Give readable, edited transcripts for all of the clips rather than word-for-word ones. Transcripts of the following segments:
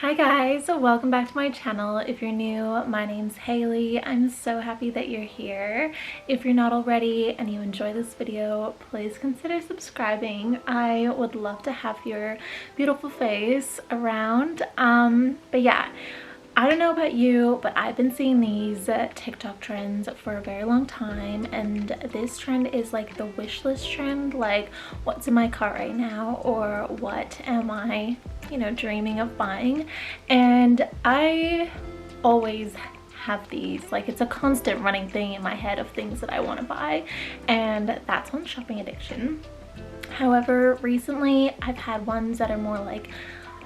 Hi guys, welcome back to my channel. If you're new, my name's Hayleigh. I'm so happy that you're here. If you're not already and you enjoy this video, please consider subscribing. I would love to have your beautiful face around. But yeah, I don't know about you, but I've been seeing these TikTok trends for a very long time, and this trend is like the wish list trend, like what's in my cart right now, or what am I, dreaming of buying. And I always have these, like it's a constant running thing in my head of things that I want to buy, and that's on shopping addiction. However, recently I've had ones that are more like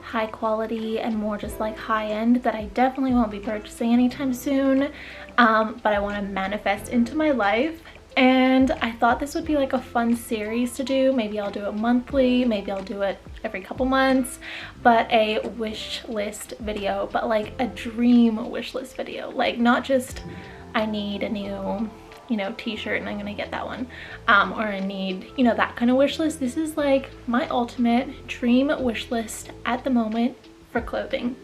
high quality and more just like high-end that I definitely won't be purchasing anytime soon, but I want to manifest into my life. And I thought this would be like a fun series to do. Maybe I'll do it monthly, maybe I'll do it every couple months, but a wish list video, but like a dream wish list video, like not just I need a new t-shirt and I'm gonna get that one, or I need that kind of wish list. This is like my ultimate dream wish list at the moment for clothing.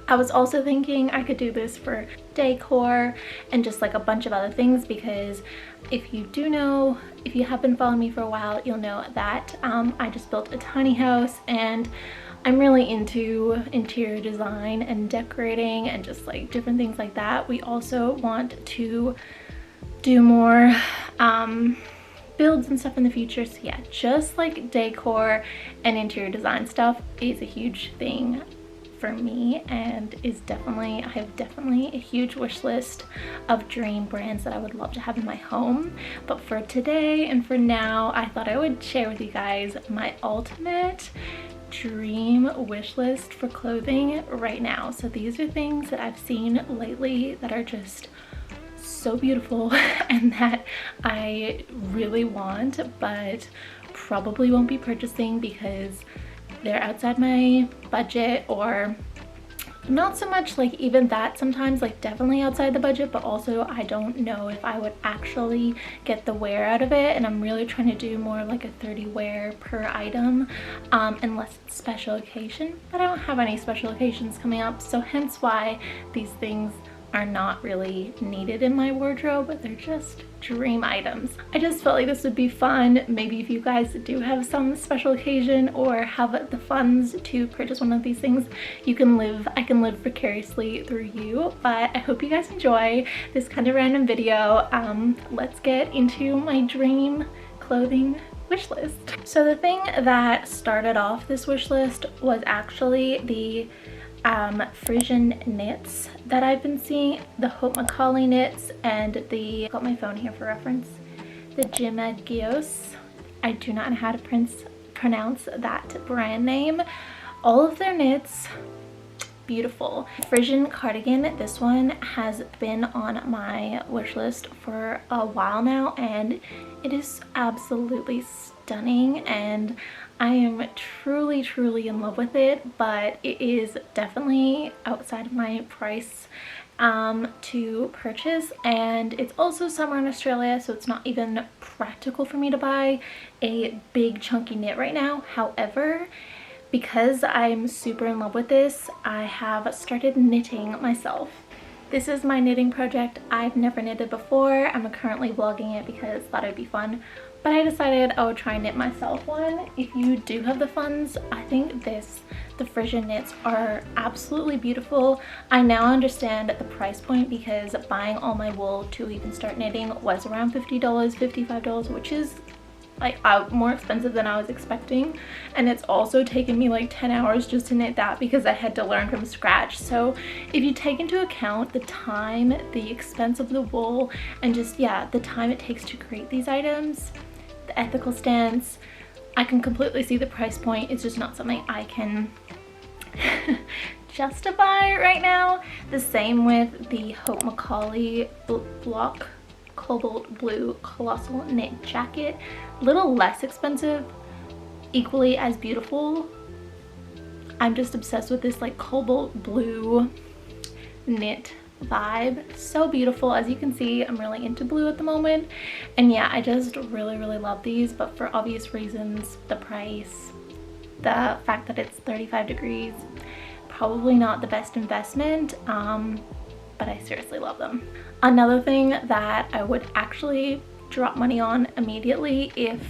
I was also thinking I could do this for decor and just like a bunch of other things, because if you have been following me for a while, you'll know that I just built a tiny house and I'm really into interior design and decorating and just like different things like that. We also want to do more builds and stuff in the future, so yeah, just like decor and interior design stuff is a huge thing for me, and I have definitely a huge wish list of dream brands that I would love to have in my home. But for today and for now, I thought I would share with you guys my ultimate dream wish list for clothing right now. So these are things that I've seen lately that are just so beautiful and that I really want, but probably won't be purchasing because they're outside my budget, or not so much like even that, sometimes like definitely outside the budget, but also I don't know if I would actually get the wear out of it, and I'm really trying to do more like a 30 wear per item, unless it's special occasion, but I don't have any special occasions coming up, so hence why these things are not really needed in my wardrobe, but they're just dream items. I just felt like this would be fun. Maybe if you guys do have some special occasion or have the funds to purchase one of these things, I can live vicariously through you. But I hope you guys enjoy this kind of random video. Let's get into my dream clothing wish list. So the thing that started off this wish list was actually the Frisson Knits that I've been seeing, the Hope Macaulay knits, and got my phone here for reference, the Gios. I do not know how to pronounce that brand name. All of their knits, beautiful. Frisson cardigan, this one has been on my wish list for a while now, and it is absolutely stunning, and I am truly in love with it, but it is definitely outside of my price to purchase, and it's also summer in Australia, so it's not even practical for me to buy a big chunky knit right now. However, because I'm super in love with this, I have started knitting myself. This is my knitting project. I've never knitted before. I'm currently vlogging it because I thought it would be fun, but I decided I would try and knit myself one. If you do have the funds, I think the Frisson knits are absolutely beautiful. I now understand the price point, because buying all my wool to even start knitting was around $50, $55, which is like more expensive than I was expecting, and it's also taken me like 10 hours just to knit that because I had to learn from scratch. So if you take into account the time, the expense of the wool, and just the time it takes to create these items, the ethical stance, I can completely see the price point. It's just not something I can justify right now. The same with the Hope Macaulay block cobalt blue colossal knit jacket, a little less expensive, equally as beautiful. I'm just obsessed with this like cobalt blue knit vibe. So beautiful. As you can see, I'm really into blue at the moment, and yeah, I just really love these, but for obvious reasons, the price, the fact that it's 35 degrees, probably not the best investment, but I seriously love them. Another thing that I would actually drop money on immediately if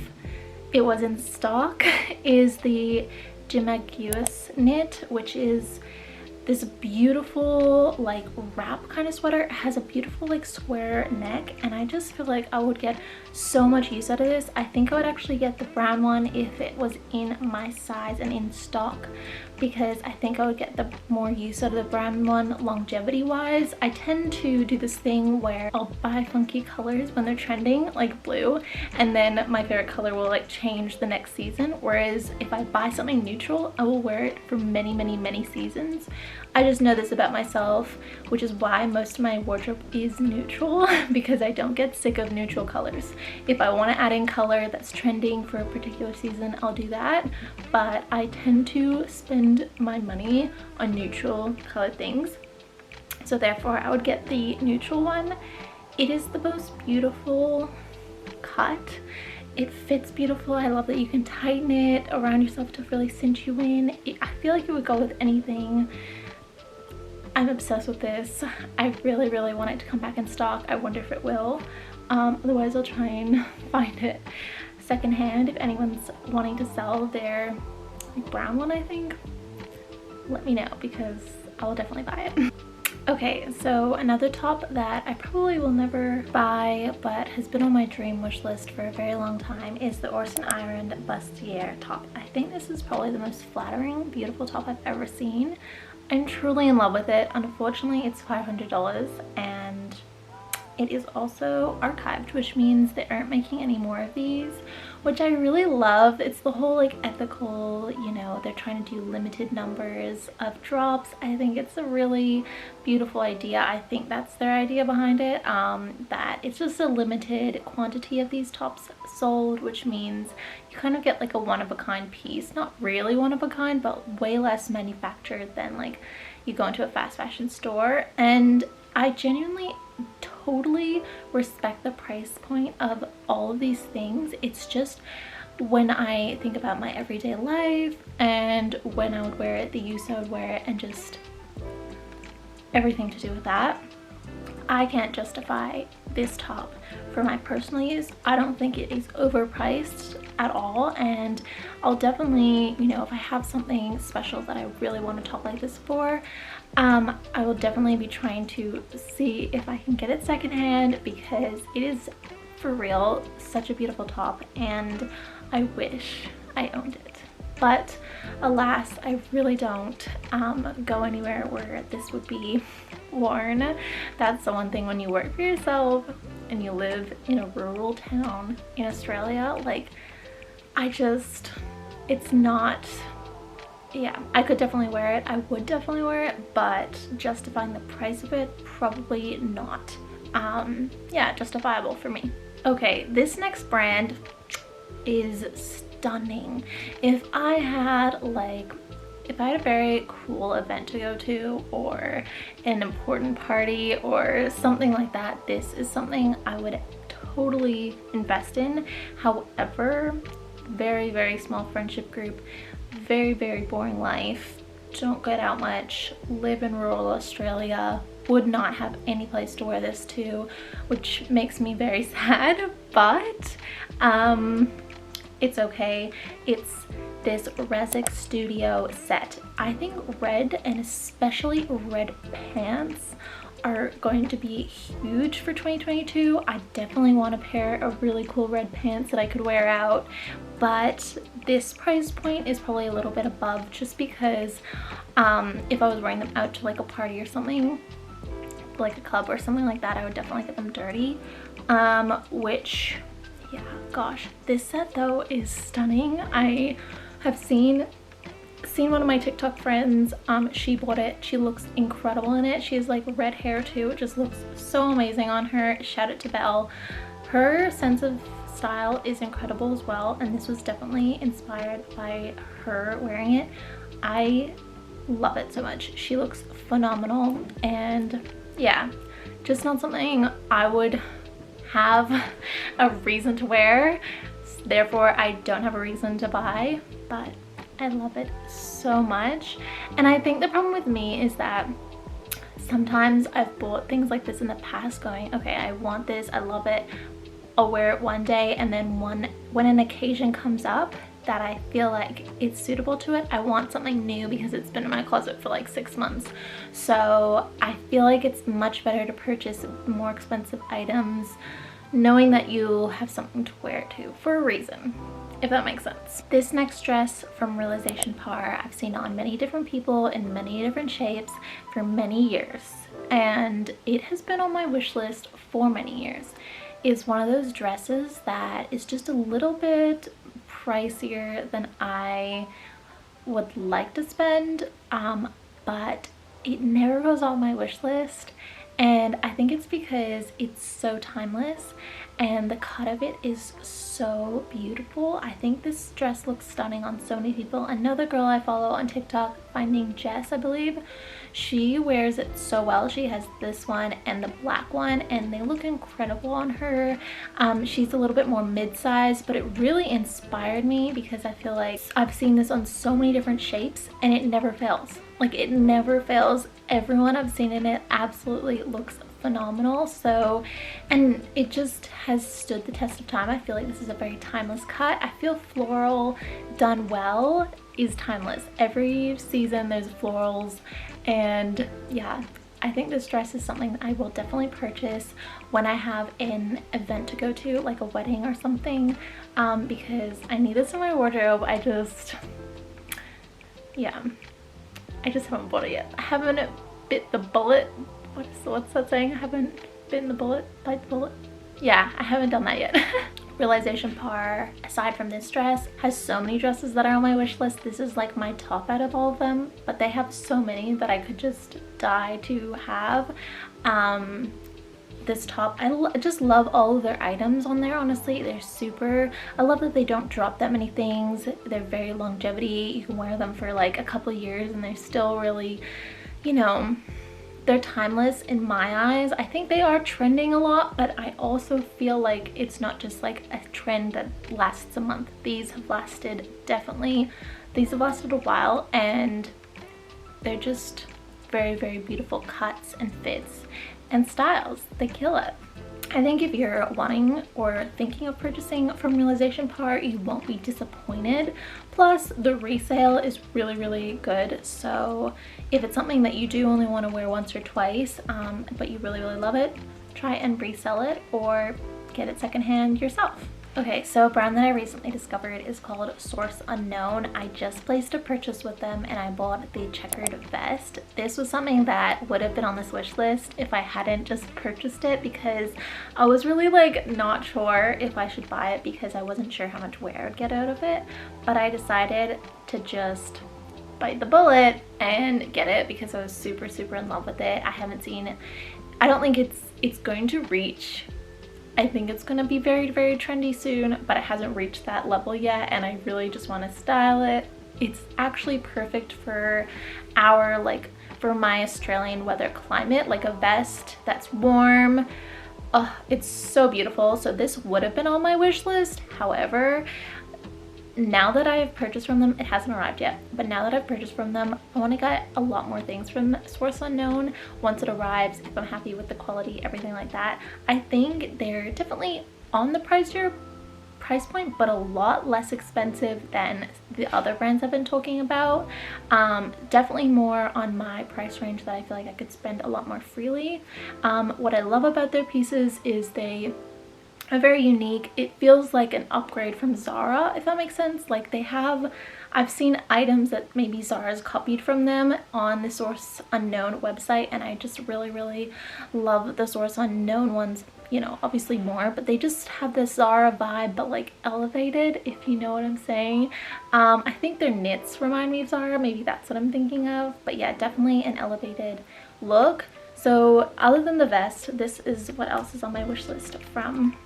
it was in stock is the Frisson knit, which is this beautiful like wrap kind of sweater. It has a beautiful like square neck, and I just feel like I would get so much use out of this. I think I would actually get the brown one if it was in my size and in stock, because I think I would get the more use out of the brown one longevity wise. I tend to do this thing where I'll buy funky colors when they're trending, like blue, and then my favorite color will like change the next season, whereas if I buy something neutral, I will wear it for many seasons. I just know this about myself, which is why most of my wardrobe is neutral, because I don't get sick of neutral colors. If I want to add in color that's trending for a particular season, I'll do that, but I tend to spend my money on neutral colored things, so therefore I would get the neutral one. It is the most beautiful cut. It fits beautiful. I love that you can tighten it around yourself to really cinch you in. I feel like it would go with anything. I'm obsessed with this. I really want it to come back in stock. I wonder if it will. Otherwise I'll try and find it secondhand if anyone's wanting to sell their brown one. I think, let me know, because I'll definitely buy it. Okay, so another top that I probably will never buy but has been on my dream wish list for a very long time is the Orseund Iris bustier top. I think this is probably the most flattering, beautiful top I've ever seen. I'm truly in love with it. Unfortunately, it's $500 and it is also archived, which means they aren't making any more of these, which I really love. It's the whole like ethical, you know, they're trying to do limited numbers of drops. I think it's a really beautiful idea. I think that's their idea behind it, that it's just a limited quantity of these tops sold, which means you kind of get like a one-of-a-kind piece. Not really one-of-a-kind, but way less manufactured than like you go into a fast fashion store. And I genuinely totally respect the price point of all of these things. It's just when I think about my everyday life and when I would wear it, the use I would wear it, and just everything to do with that, I can't justify this top for my personal use. I don't think it is overpriced at all, and I'll definitely, you know, if I have something special that I really want a top like this for, I will definitely be trying to see if I can get it secondhand, because it is for real such a beautiful top and I wish I owned it. But alas, I really don't go anywhere where this would be worn. That's the one thing when you work for yourself and you live in a rural town in Australia, like it's not, yeah, I could definitely wear it. I would definitely wear it, but justifying the price of it, probably not. Yeah, justifiable for me. Okay, this next brand is stunning. If I had a very cool event to go to, or an important party or something like that, this is something I would totally invest in. However, very small friendship group, very boring life, don't get out much, live in rural Australia, would not have any place to wear this to, which makes me very sad, but it's okay. It's this Resic Studio set. I think red, and especially red pants, are going to be huge for 2022. I definitely want a pair of really cool red pants that I could wear out, but this price point is probably a little bit above, just because if I was wearing them out to like a party or something, like a club or something like that, I would definitely get them dirty, which, yeah, gosh, this set though is stunning. I have seen one of my TikTok friends, she bought it. She looks incredible in it. She has like red hair too. It just looks so amazing on her. Shout out to Belle. Her sense of style is incredible as well, and this was definitely inspired by her wearing it. I love it so much. She looks phenomenal, and yeah, just not something I would have a reason to wear, therefore I don't have a reason to buy, but I love it so much. And I think the problem with me is that sometimes I've bought things like this in the past going, okay, I want this, I love it, I'll wear it one day, and then when an occasion comes up that I feel like it's suitable to it, I want something new because it's been in my closet for like 6 months. So I feel like it's much better to purchase more expensive items knowing that you'll have something to wear it to for a reason, if that makes sense. This next dress from Realization Par, I've seen on many different people in many different shapes for many years, and it has been on my wish list for many years. It's one of those dresses that is just a little bit pricier than I would like to spend, but it never goes on my wish list, and I think it's because it's so timeless and the cut of it is so beautiful. I think this dress looks stunning on so many people. Another girl I follow on TikTok, Finding Jess I believe, she wears it so well. She has this one and the black one and they look incredible on her. She's a little bit more mid-size, but it really inspired me because I feel like I've seen this on so many different shapes and it never fails. Like, it never fails. Everyone I've seen in it absolutely looks phenomenal. So, and it just has stood the test of time. I feel like this is a very timeless cut. I feel floral done well is timeless. Every season there's florals, and yeah, I think this dress is something that I will definitely purchase when I have an event to go to, like a wedding or something, because I need this in my wardrobe. I just haven't bought it yet. I haven't bit the bullet. What's that saying? I haven't bitten the bullet, bite the bullet. Yeah, I haven't done that yet. Realization Par, aside from this dress, has so many dresses that are on my wish list. This is like my top out of all of them, but they have so many that I could just die to have. This top, I just love all of their items on there. Honestly, they're super, I love that they don't drop that many things. They're very longevity. You can wear them for like a couple of years and they're still really, you know, they're timeless in my eyes. I think they are trending a lot, but I also feel like it's not just like a trend that lasts a month. These have lasted, definitely, these have lasted a while, and they're just very, very beautiful cuts and fits and styles. They kill it. I think if you're wanting or thinking of purchasing from Realization Par, you won't be disappointed. Plus, the resale is really, really good. So if it's something that you do only want to wear once or twice, but you really, really love it, try and resell it or get it secondhand yourself. Okay, so a brand that I recently discovered is called Source Unknown. I just placed a purchase with them and I bought the checkered vest. This was something that would have been on this wish list if I hadn't just purchased it, because I was really like not sure if I should buy it because I wasn't sure how much wear I'd get out of it. But I decided to just bite the bullet and get it because I was super, super in love with it. I haven't seen it. I don't think it's going to reach, I think it's going to be very, very trendy soon, but it hasn't reached that level yet, and I really just want to style it. It's actually perfect for our, like, for my Australian weather climate, like a vest that's warm. Oh, it's so beautiful. So this would have been on my wish list. However, now that I've purchased from them, it hasn't arrived yet, but now that I've purchased from them, I want to get a lot more things from Source Unknown once it arrives, if I'm happy with the quality, everything like that. I think they're definitely on the price point, but a lot less expensive than the other brands I've been talking about. Definitely more on my price range that I feel like I could spend a lot more freely. What I love about their pieces is they are very unique. It feels like an upgrade from Zara, if that makes sense. Like, they have, I've seen items that maybe Zara's copied from them on the Source Unknown website, and I just really, really love the Source Unknown ones, you know, obviously more, but they just have this Zara vibe, but like elevated, if you know what I'm saying. I think their knits remind me of Zara, maybe that's what I'm thinking of, but yeah, definitely an elevated look. So other than the vest, this is what else is on my wish list from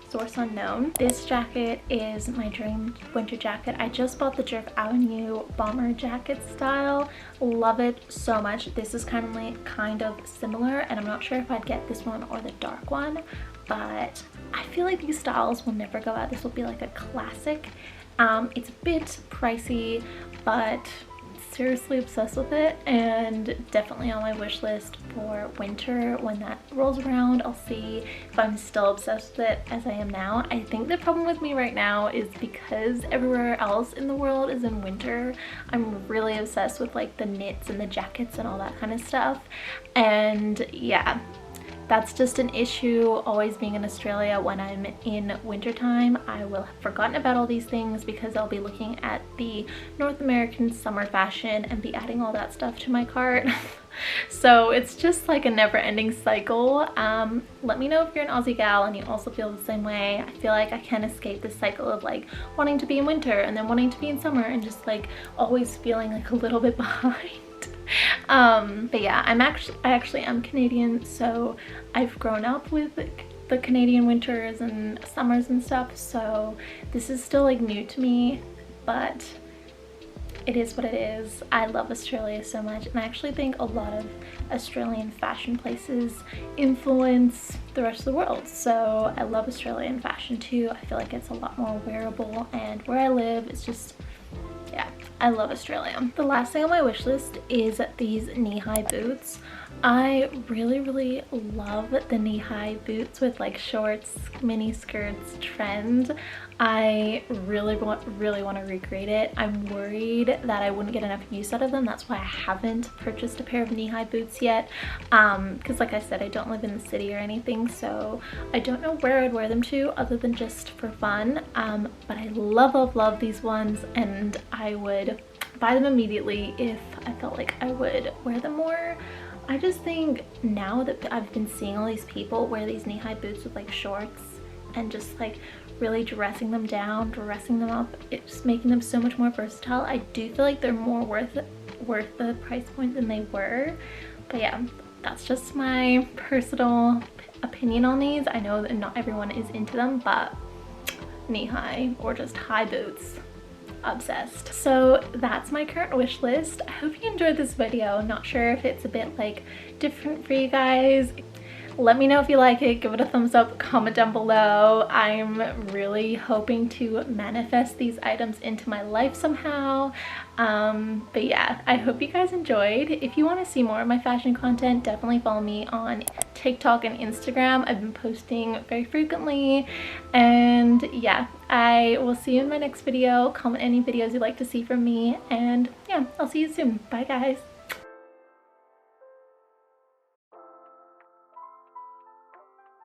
Source Unknown. This jacket is my dream winter jacket. I just bought the Jerk Avenue bomber jacket style. Love it so much. This is kind of similar, and I'm not sure if I'd get this one or the dark one, but I feel like these styles will never go out. This will be like a classic. It's a bit pricey, but seriously obsessed with it, and definitely on my wish list for winter. When that rolls around, I'll see if I'm still obsessed with it as I am now. I think the problem with me right now is because everywhere else in the world is in winter, I'm really obsessed with like the knits and the jackets and all that kind of stuff. And yeah, that's just an issue always being in Australia. When I'm in wintertime, I will have forgotten about all these things because I'll be looking at the North American summer fashion and be adding all that stuff to my cart. So it's just like a never-ending cycle. Let me know if you're an Aussie gal and you also feel the same way. I feel like I can't escape this cycle of like wanting to be in winter and then wanting to be in summer and just like always feeling like a little bit behind. But yeah, I actually am Canadian, so I've grown up with the Canadian winters and summers and stuff, so this is still like new to me, but it is what it is. I love Australia so much, and I actually think a lot of Australian fashion places influence the rest of the world, so I love Australian fashion too. I feel like it's a lot more wearable, and where I live, it's just, yeah, I love Australia. The last thing on my wish list is these knee-high boots. I really love the knee-high boots with like shorts, mini skirts trend. I really want to recreate it. I'm worried that I wouldn't get enough use out of them. That's why I haven't purchased a pair of knee-high boots yet, because like I said, I don't live in the city or anything, so I don't know where I'd wear them to other than just for fun. But I love these ones, and I would buy them immediately if I felt like I would wear them more. I just think now that I've been seeing all these people wear these knee-high boots with like shorts and just like really dressing them down, dressing them up, it's making them so much more versatile. I do feel like they're more worth the price point than they were. But yeah, that's just my personal opinion on these. I know that not everyone is into them, but knee-high or just high boots, obsessed. So that's my current wish list. I hope you enjoyed this video. I'm not sure if it's a bit like different for you guys. Let me know if you like it, give it a thumbs up, comment down below. I'm really hoping to manifest these items into my life somehow. But yeah, I hope you guys enjoyed. If you want to see more of my fashion content, definitely follow me on TikTok and Instagram. I've been posting very frequently. And yeah, I will see you in my next video. Comment any videos you'd like to see from me. And yeah, I'll see you soon. Bye guys.